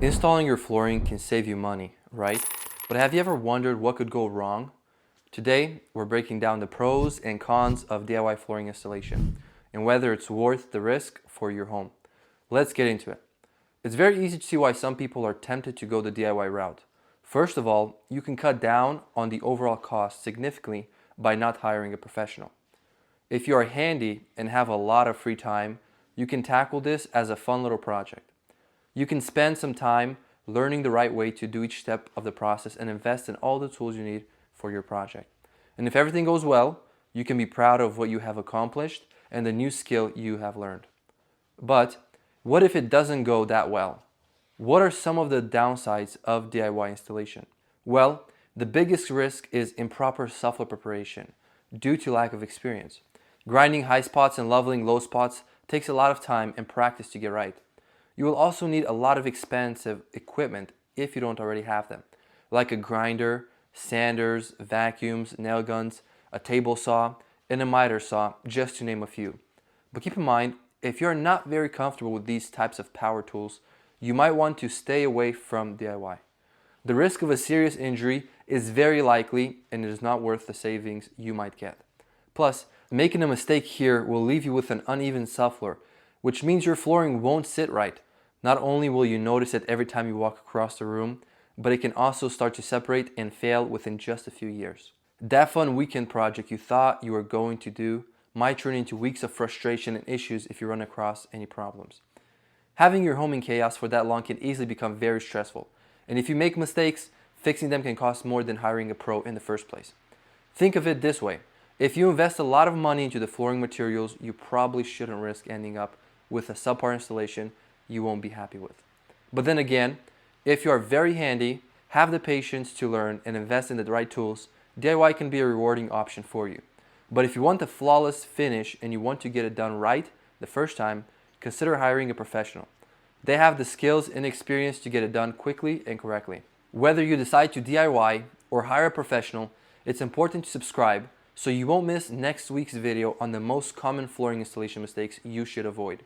Installing your flooring can save you money, right? But have you ever wondered what could go wrong? Today, we're breaking down the pros and cons of DIY flooring installation and whether it's worth the risk for your home. Let's get into it. It's very easy to see why some people are tempted to go the DIY route. First of all, you can cut down on the overall cost significantly by not hiring a professional. If you are handy and have a lot of free time, you can tackle this as a fun little project. You can spend some time learning the right way to do each step of the process and invest in all the tools you need for your project. And if everything goes well, you can be proud of what you have accomplished and the new skill you have learned. But what if it doesn't go that well? What are some of the downsides of DIY installation? Well, the biggest risk is improper software preparation due to lack of experience. Grinding high spots and leveling low spots takes a lot of time and practice to get right. You will also need a lot of expensive equipment if you don't already have them, like a grinder, sanders, vacuums, nail guns, a table saw, and a miter saw, just to name a few. But keep in mind, if you're not very comfortable with these types of power tools, you might want to stay away from DIY. The risk of a serious injury is very likely and it is not worth the savings you might get. Plus, making a mistake here will leave you with an uneven subfloor, which means your flooring won't sit right. Not only will you notice it every time you walk across the room, but it can also start to separate and fail within just a few years. That fun weekend project you thought you were going to do might turn into weeks of frustration and issues if you run across any problems. Having your home in chaos for that long can easily become very stressful, and if you make mistakes, fixing them can cost more than hiring a pro in the first place. Think of it this way. If you invest a lot of money into the flooring materials, you probably shouldn't risk ending up with a subpar installation you won't be happy with. But then again, if you are very handy, have the patience to learn and invest in the right tools, DIY can be a rewarding option for you. But if you want a flawless finish and you want to get it done right the first time, consider hiring a professional. They have the skills and experience to get it done quickly and correctly. Whether you decide to DIY or hire a professional, it's important to subscribe so you won't miss next week's video on the most common flooring installation mistakes you should avoid.